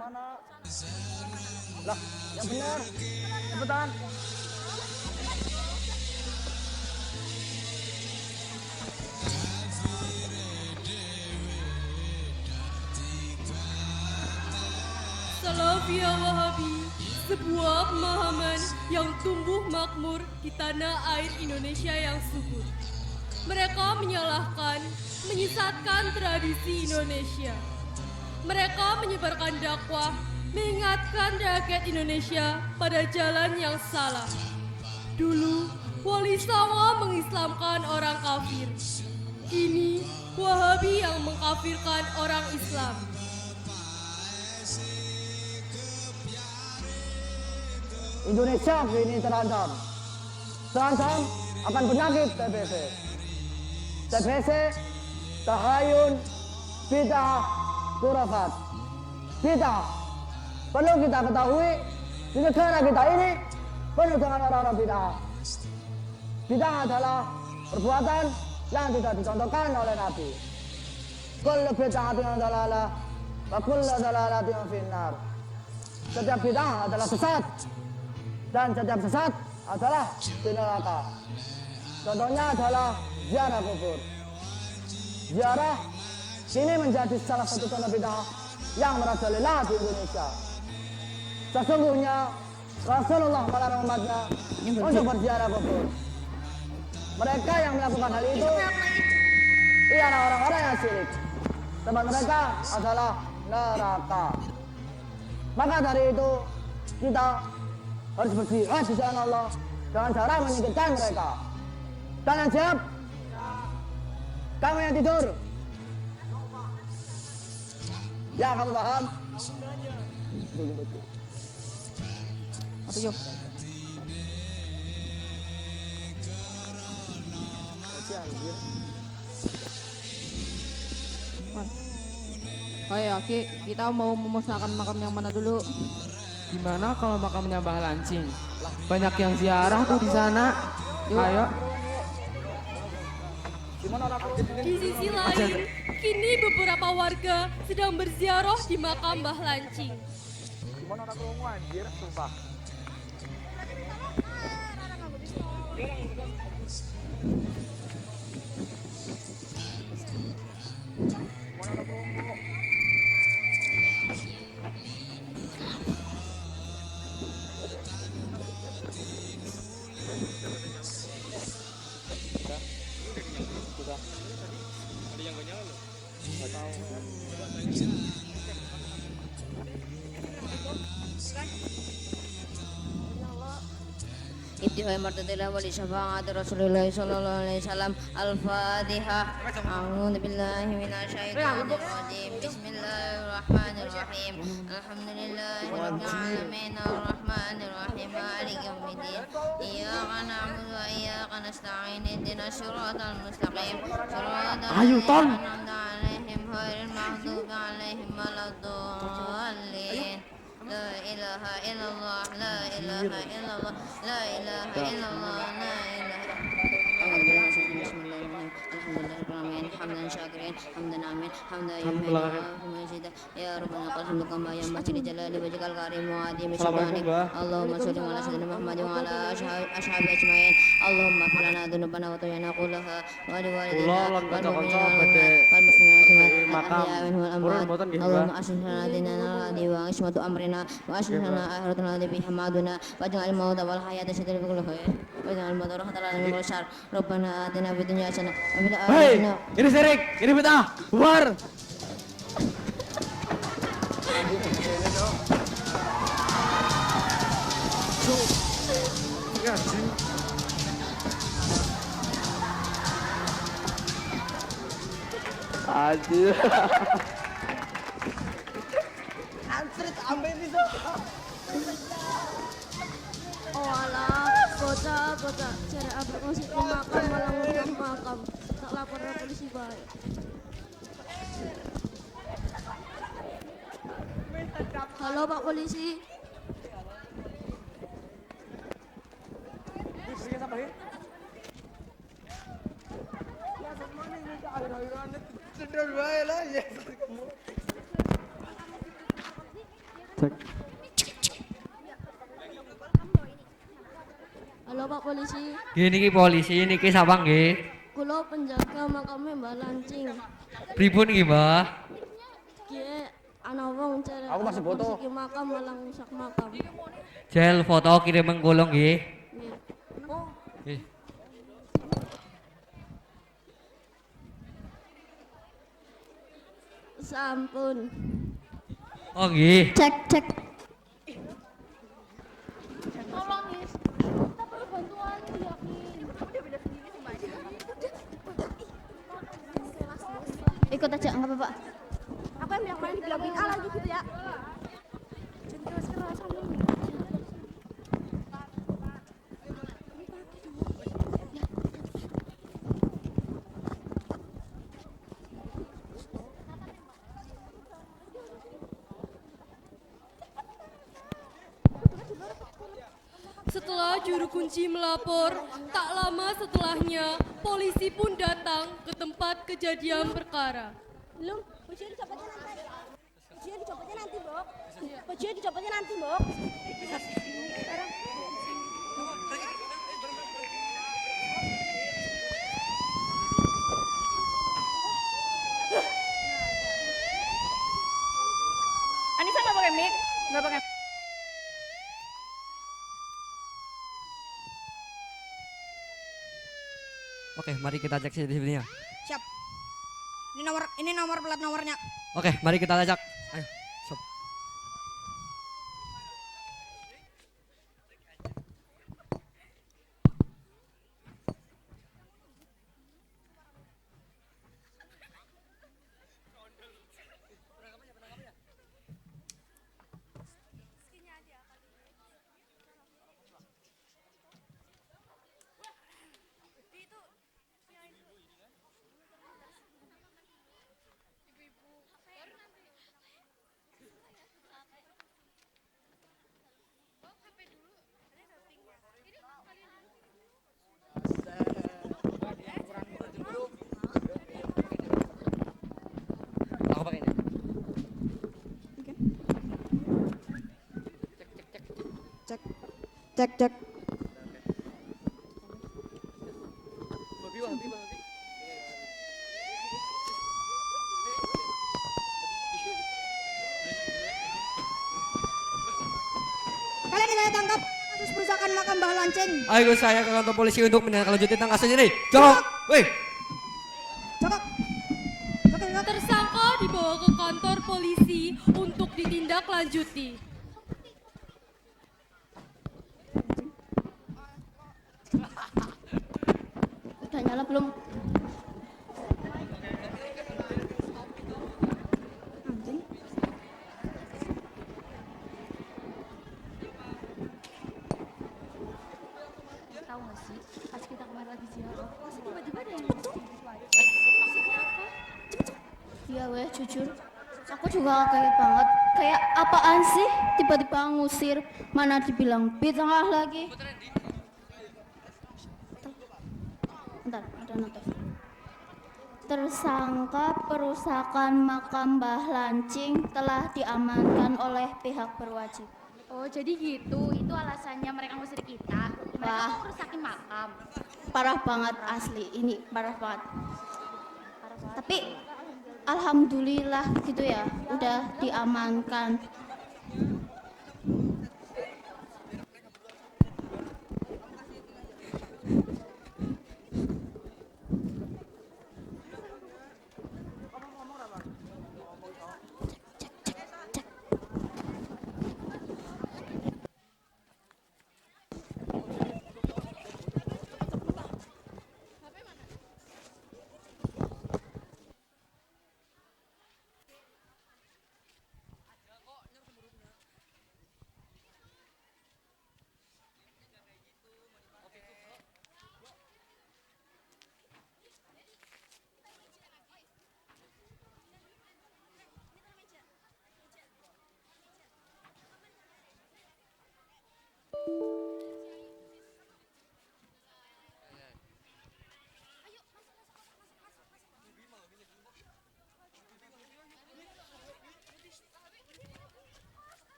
mana? Lah, yang benar. Cepetan. Salafiyah Wahabi, sebuah pemahaman yang tumbuh makmur di tanah air Indonesia yang subur. Mereka menyalahkan, menyesatkan tradisi Indonesia. Mereka menyebarkan dakwah, mengingatkan rakyat Indonesia pada jalan yang salah. Dulu, Wali Songo mengislamkan orang kafir. Kini, Wahabi yang mengkafirkan orang Islam. Indonesia kini terancam. Terancam akan penyakit TBC. TBC, tahayun, bid'ah, khurafat. Bid'ah. Perlu kita ketahui, di negara kita ini penuh dengan orang-orang bid'ah. Bid'ah adalah perbuatan yang tidak dicontohkan oleh Nabi. Kullu bid'atin dalalah wa kullu dalalatin finnar. Setiap bid'ah adalah sesat dan setiap sesat adalah di neraka. Contohnya adalah ziarah kubur. Ziarah kini menjadi salah satu contoh bid'ah yang merajalela di Indonesia. Sesungguhnya Rasulullah melarang umatnya untuk berziarah kubur. Mereka yang melakukan hal itu ialah orang-orang yang syirik. Tempat mereka adalah neraka. Maka dari itu kita harus berjihad di jalan Allah dengan cara menyingkirkan mereka. Kalian siap? Kamu yang tidur? Ya, kamu paham? Apa yuk? Oh ya, kita mau memusnahkan makam yang mana dulu? Gimana kalau makamnya Mbah Lancing? Banyak yang ziarah tuh di sana. Ayo. Di sisi lain, kini beberapa warga sedang berziarah di makam Mbah Lancing. Gimana orang ngomong anjir, sumpah. ابتغاء مرضات الله ولشفاعة رسول الله صلى الله عليه وسلم. الفاتحة. أعوذ بالله من الشيطان الرجيم. بسم الله الرحمن الرحيم. الحمد لله رب العالمين الرحمن الرحيم مالك يوم الدين. إياك نعبد وإياك نستعين اهدنا الصراط المستقيم صراط الذين أنعمت عليهم غير المغضوب عليهم ولا الضالين. لا إله إلا الله لا إله إلا الله لا إله إلا الله لا إله أعوذ بالله من الشيطان بسم الله الرحمن الرحيم الحمد لله رب العالمين حمدا شاكرين حمدا عامين حمدا يحيي ويميت يا ربنا قسم لكم يا مسجد جلال وجهك الكريم وعظيم سبحانك اللهم صل على سيدنا محمد وعلى أصحابه أجمعين اللهم اغفر لنا ذنوبنا وطغيانا كلها ولوالدينا والمؤمنين والمسلمين الأحياء منهم والأموات اللهم أصلح لنا ديننا الذي وعصمة أمرنا وأصلح لنا آخرتنا الذي به حمادنا واجعل الموت والحياة شهادة لكل خير واجعل الموت راحة لنا من كل شر ربنا آتنا في الدنيا حسنة وفي الآخرة حسنة. Ini syirik, ini bid'ah. Bubar. Aduh. Antrit ambil itu. Oh alah, bocah, cara abang masih makan malah ngundang makam. Tak lapor ke polisi baik. Halo Pak Polisi. Halo Pak Polisi, Gini ki polisi niki sapa nggih? kula penjaga makamnya Mbah Lancing. Pripun nggih, Mbah? Kie ana wong cere Aku masih foto. polisi ke makam malah rusak makam. Jel foto kirim mengkolong nggih. Nggih. Nggih. Sampun. Oh nggih. Cek cek. Ikut aja nggak apa-apa. Aku yang bilang main di bilang A lagi gitu ya. Setelah juru kunci melapor, tak lama setelahnya polisi pun datang ke tempat kejadian perkara. Belum, bajunya dicopotnya nanti. Bajunya dicopotnya nanti, Bok. Bajunya dicopotnya nanti, Bok. Anissa nggak pakai mic, nggak pakai. Oke, mari kita cek CCTV-nya. Siap. Ini nomor plat nomornya. Oke, mari kita cek. Ayo, sob. Aku pakai ini. Cek cek. Kalian saya tangkap kasus perusakan makam Mbah Lancing. Ayo saya ke kantor polisi untuk menindaklanjuti tentang kasus ini. Jongkok. Wih. Cokok. Tersangka dibawa ke kantor polisi untuk ditindaklanjuti. Udah nyala belum? Tahu nggak sih, pas kita kemarin lagi ziarah, masih tiba-tiba ada yang maksudnya apa? Iya weh, jujur, aku juga kaget banget. Kayak apaan sih? Tiba-tiba ngusir, mana dibilang bid'ah lagi. Bentar, ada notif. Tersangka perusakan makam Mbah Lancing telah diamankan oleh pihak berwajib. Oh jadi gitu, itu alasannya mereka ngusir kita. Mereka Wah. mau ngerusakin makam. Parah banget asli, ini parah banget. Tapi alhamdulillah gitu ya, udah diamankan.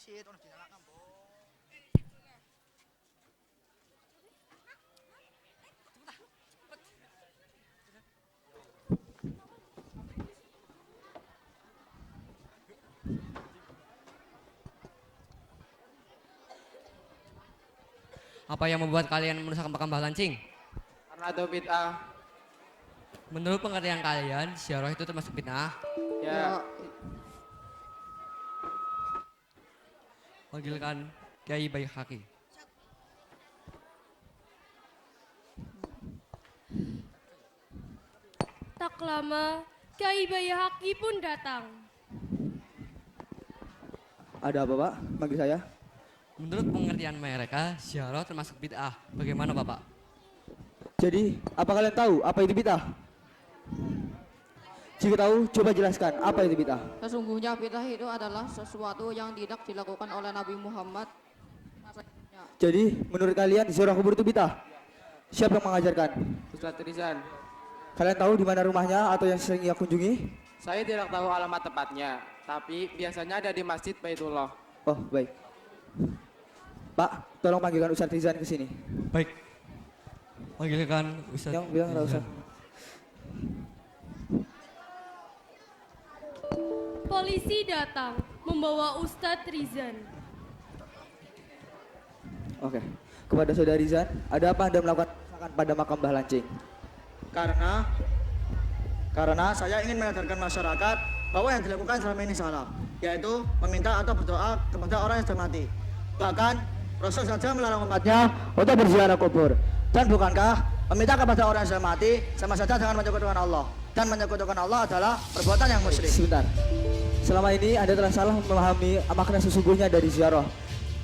Apa yang membuat kalian merusak makam Mbah Lancing? Karena itu bid'ah. Menurut pengertian kalian, ziarah itu termasuk bid'ah? Ya, Panggilkan Kiai Baihaqi. Tak lama, Kiai Baihaqi pun datang. Ada apa, Pak? Manggil saya? Menurut pengertian mereka, ziarah termasuk bid'ah. Bagaimana Bapak? Jadi, apa kalian tahu apa itu bid'ah? Jika tahu, coba jelaskan apa itu bid'ah. Sesungguhnya bid'ah itu adalah sesuatu yang tidak dilakukan oleh Nabi Muhammad. Jadi, menurut kalian ziarah kubur itu bid'ah? Siapa yang mengajarkan? Ustadz Rizan. Kalian tahu di mana rumahnya atau yang sering ia kunjungi? Saya tidak tahu alamat tepatnya, tapi biasanya ada di Masjid Baitullah. Oh, baik. Pak, tolong panggilkan Ustadz Rizan ke sini. Baik. Panggilkan Ustadz. Yang bilang nggak usah. Polisi datang membawa Ustadz Rizan. Oke. Kepada Saudara Rizan, ada apa Anda melakukan perusakan pada makam Mbah Lancing? Karena saya ingin mengajarkan masyarakat bahwa yang dilakukan selama ini salah, yaitu meminta atau berdoa kepada orang yang sudah mati. Bahkan Rasul saja melarang umatnya untuk berziarah kubur. Dan bukankah meminta kepada orang yang sudah mati sama saja dengan menyekutukan Allah? Dan menyekutukan Allah adalah perbuatan yang musyrik. Sebentar. Selama ini Anda telah salah memahami makna sesungguhnya dari ziarah.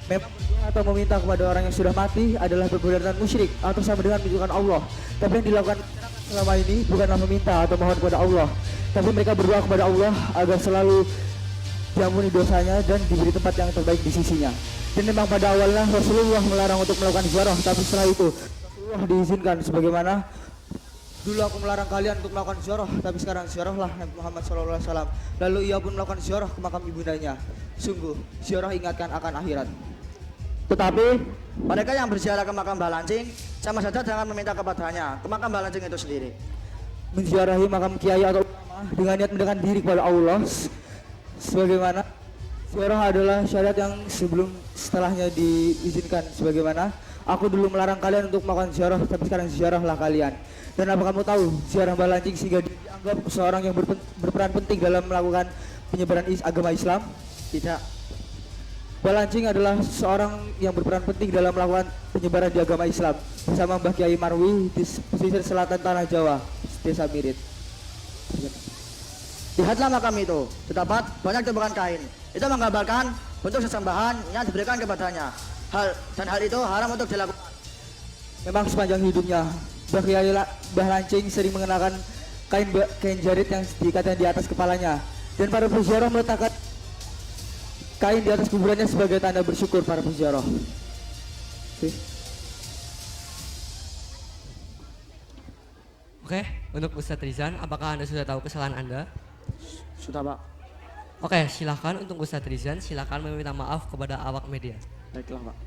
Memang berdoa atau meminta kepada orang yang sudah mati adalah perbuatan musyrik atau sama dengan menyekutukan Allah. Tapi yang dilakukan selama ini bukanlah meminta atau mohon kepada Allah, tapi mereka berdoa kepada Allah agar selalu diampuni dosanya dan diberi tempat yang terbaik di sisinya. Dan memang pada awalnya Rasulullah melarang untuk melakukan ziarah, tapi setelah itu Rasulullah diizinkan, sebagaimana dulu aku melarang kalian untuk melakukan ziarah, tapi sekarang ziarahlah Nabi Muhammad SAW. Lalu ia pun melakukan ziarah ke makam ibundanya. Sungguh, ziarah ingatkan akan akhirat. Tetapi mereka yang berziarah ke makam Mbah Lancing sama saja dengan meminta kepadanya ke makam Mbah Lancing itu sendiri. Menziarahi makam kiai atau ulama dengan niat mendekatkan diri kepada Allah, sebagaimana ziarah adalah syariat yang setelahnya diizinkan, sebagaimana aku dulu melarang kalian untuk melakukan ziarah, tapi sekarang ziarahlah kalian. Dan apa kamu tahu ziarah Mbah Lancing sehingga dianggap seorang yang berperan penting dalam melakukan penyebaran agama Islam? Tidak. Mbah Lancing adalah seorang yang berperan penting dalam melakukan penyebaran di agama Islam bersama Mbah Kiai Marwi di pesisir selatan Tanah Jawa, Desa Mirit. Lihatlah makam itu, terdapat banyak tumpukan kain. Itu menggambarkan bentuk sesembahan yang diberikan kepadanya. Hal itu haram untuk dilakukan. Memang sepanjang hidupnya Mbah Lancing sering mengenakan kain jarit yang diikatkan di atas kepalanya, dan para peziarah meletakkan kain di atas kuburannya sebagai tanda bersyukur para peziarah. Oke, untuk Ustadz Rizan, apakah Anda sudah tahu kesalahan Anda? Sudah, Pak. Oke, silakan untuk Ustadz Rizan, silakan meminta maaf kepada awak media. Baiklah, Pak.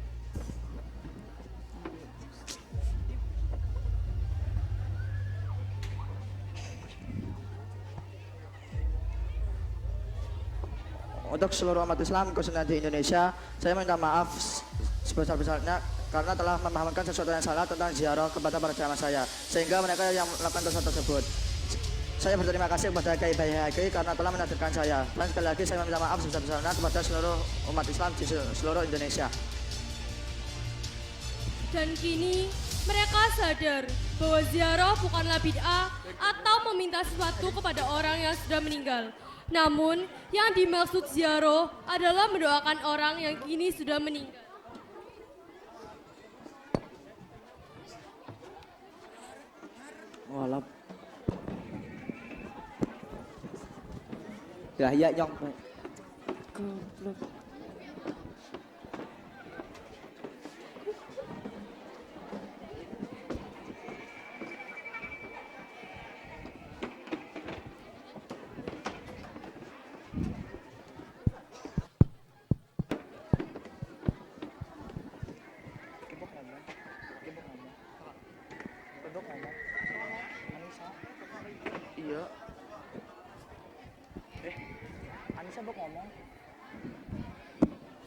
Untuk seluruh umat Islam khususnya di Indonesia, saya minta maaf sebesar-besarnya karena telah memahamkan sesuatu yang salah tentang ziarah kepada para jamaah saya, sehingga mereka yang melakukan dosa tersebut. Saya berterima kasih kepada Kiai Baihaqi karena telah mengajarkan saya. Dan sekali lagi saya minta maaf sebesar-besarnya kepada seluruh umat Islam di seluruh Indonesia. Dan kini mereka sadar bahwa ziarah bukanlah bid'ah atau meminta sesuatu kepada orang yang sudah meninggal. Namun, yang dimaksud ziarah adalah mendoakan orang yang kini sudah meninggal. Walap. Ya nyong. Iya. Anissa Bok ngomong.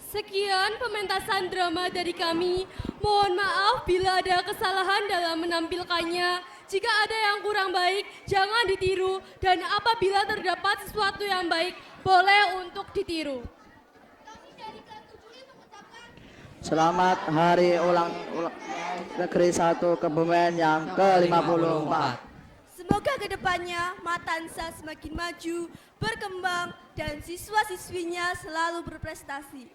Sekian pementasan drama dari kami. Mohon maaf bila ada kesalahan dalam menampilkannya. Jika ada yang kurang baik, jangan ditiru. Dan apabila terdapat sesuatu yang baik, boleh untuk ditiru. Selamat Hari Ulang Negeri 1 Kebumen yang ke-54. Semoga kedepannya Matansa semakin maju, berkembang, dan siswa-siswinya selalu berprestasi.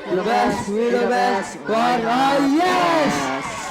The best, we the best, one, oh yes!